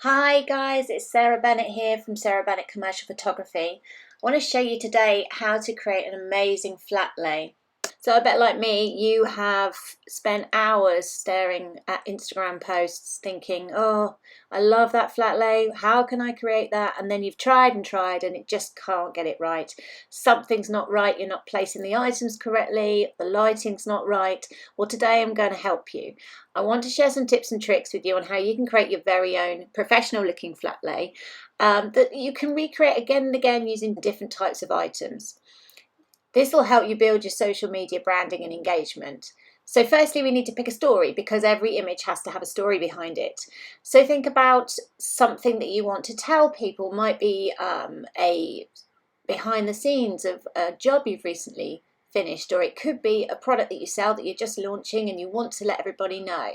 Hi guys, it's Sarah Bennett here from Sarah Bennett Commercial Photography. I want to show you today how to create an amazing flat lay. So I bet like me, you have spent hours staring at Instagram posts thinking, oh, I love that flat lay, how can I create that? And then you've tried and tried and it just can't get it right. Something's not right, you're not placing the items correctly, the lighting's not right. Well, today I'm going to help you. I want to share some tips and tricks with you on how you can create your very own professional looking flat lay that you can recreate again and again using different types of items. This will help you build your social media branding and engagement. So firstly, we need to pick a story because every image has to have a story behind it. So think about something that you want to tell people. Might be a behind the scenes of a job you've recently finished, or it could be a product that you sell that you're just launching and you want to let everybody know.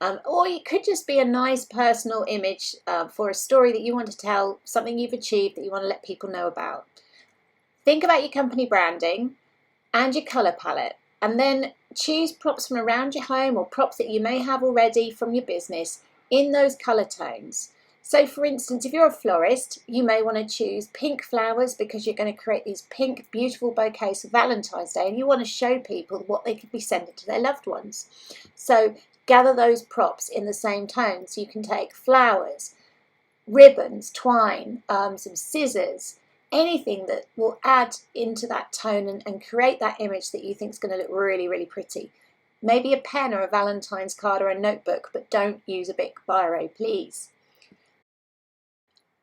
Or it could just be a nice personal image for a story that you want to tell, something you've achieved that you want to let people know about. Think about your company branding and your colour palette, and then choose props from around your home or props that you may have already from your business in those colour tones. So for instance, if you're a florist, you may want to choose pink flowers because you're going to create these pink beautiful bouquets for Valentine's Day and you want to show people what they could be sending to their loved ones. So gather those props in the same tones. You can take flowers, ribbons, twine, some scissors, anything that will add into that tone and create that image that you think is going to look really, really pretty. Maybe a pen or a Valentine's card or a notebook, but don't use a big biro, please.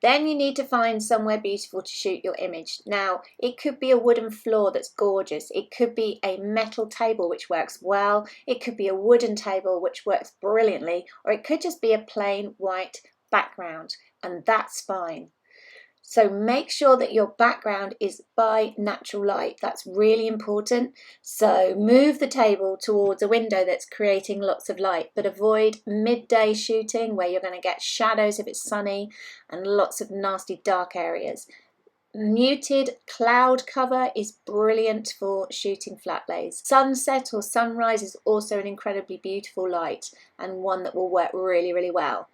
Then you need to find somewhere beautiful to shoot your image. Now, it could be a wooden floor that's gorgeous. It could be a metal table which works well. It could be a wooden table which works brilliantly, or it could just be a plain white background, and that's fine. So make sure that your background is by natural light. That's really important. So move the table towards a window that's creating lots of light, but avoid midday shooting where you're going to get shadows if it's sunny and lots of nasty dark areas. Muted cloud cover is brilliant for shooting flat lays. Sunset or sunrise is also an incredibly beautiful light and one that will work really, really well.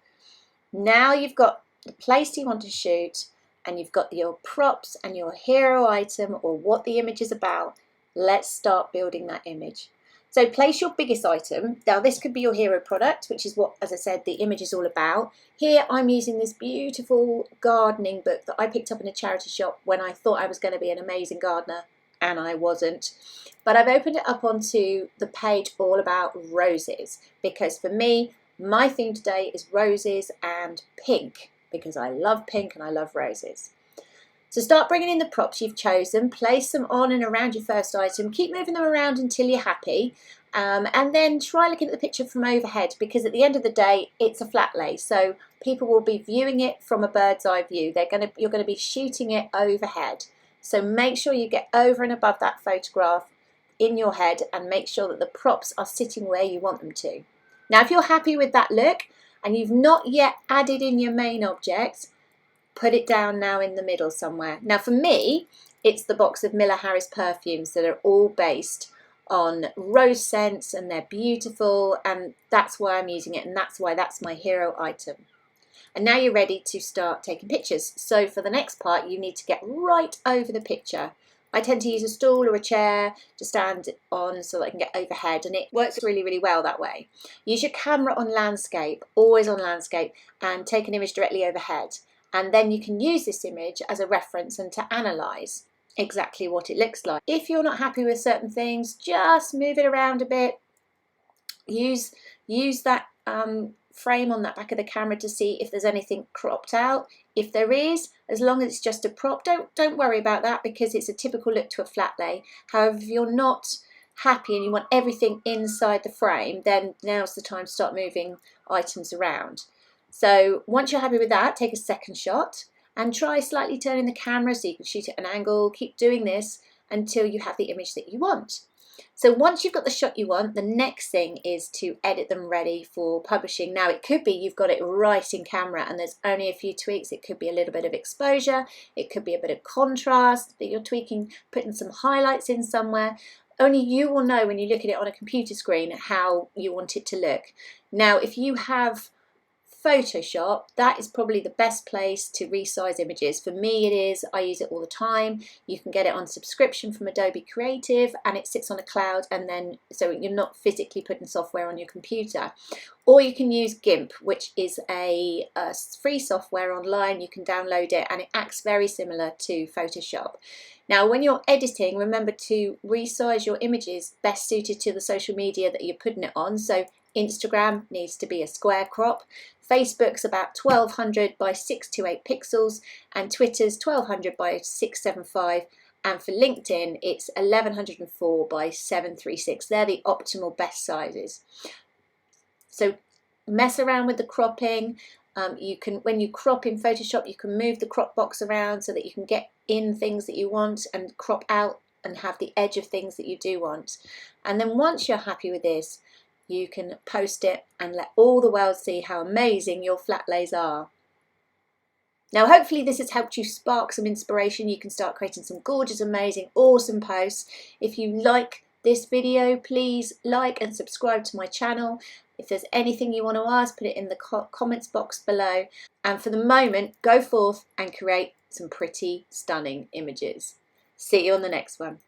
Now you've got the place you want to shoot, and you've got your props and your hero item or what the image is about. Let's start building that image. So place your biggest item. Now this could be your hero product, which is what, as I said, the image is all about. Here I'm using this beautiful gardening book that I picked up in a charity shop when I thought I was going to be an amazing gardener, and I wasn't. But I've opened it up onto the page all about roses, because for me, my theme today is roses and pink, because I love pink and I love roses. So start bringing in the props you've chosen, place them on and around your first item, keep moving them around until you're happy, and then try looking at the picture from overhead, because at the end of the day it's a flat lay, so people will be viewing it from a bird's eye view. You're going to be shooting it overhead, so make sure you get over and above that photograph in your head and make sure that the props are sitting where you want them to. Now if you're happy with that look and you've not yet added in your main object, put it down now in the middle somewhere. Now for me, it's the box of Miller Harris perfumes that are all based on rose scents, and they're beautiful, and that's why I'm using it, and that's why that's my hero item. And now you're ready to start taking pictures. So for the next part, you need to get right over the picture. I tend to use a stool or a chair to stand on so that I can get overhead, and it works really, really well that way. Use your camera on landscape, always on landscape, and take an image directly overhead. And then you can use this image as a reference and to analyse exactly what it looks like. If you're not happy with certain things, just move it around a bit. Use that frame on that back of the camera to see if there's anything cropped out. If there is, as long as it's just a prop, don't worry about that, because it's a typical look to a flat lay. However, if you're not happy and you want everything inside the frame, then now's the time to start moving items around. So once you're happy with that, take a second shot and try slightly turning the camera so you can shoot at an angle. Keep doing this until you have the image that you want. So once you've got the shot you want, the next thing is to edit them ready for publishing. Now it could be you've got it right in camera and there's only a few tweaks. It could be a little bit of exposure, it could be a bit of contrast that you're tweaking, putting some highlights in somewhere. Only you will know when you look at it on a computer screen how you want it to look. Now if you have Photoshop, that is probably the best place to resize images. For me it is, I use it all the time. You can get it on subscription from Adobe Creative and it sits on a cloud, and then so you're not physically putting software on your computer. Or you can use GIMP, which is a free software online. You can download it and it acts very similar to Photoshop. Now when you're editing, remember to resize your images best suited to the social media that you're putting it on. So Instagram needs to be a square crop, Facebook's about 1200 by 628 pixels, and Twitter's 1200 by 675, and for LinkedIn it's 1104 by 736. They're the optimal best sizes. So mess around with the cropping. You can, when you crop in Photoshop, you can move the crop box around so that you can get in things that you want and crop out and have the edge of things that you do want. And then once you're happy with this, you can post it and let all the world see how amazing your flat lays are. Now hopefully this has helped you spark some inspiration. You can start creating some gorgeous, amazing, awesome posts. If you like this video, please like and subscribe to my channel. If there's anything you want to ask, put it in the comments box below. And for the moment, go forth and create some pretty, stunning images. See you on the next one.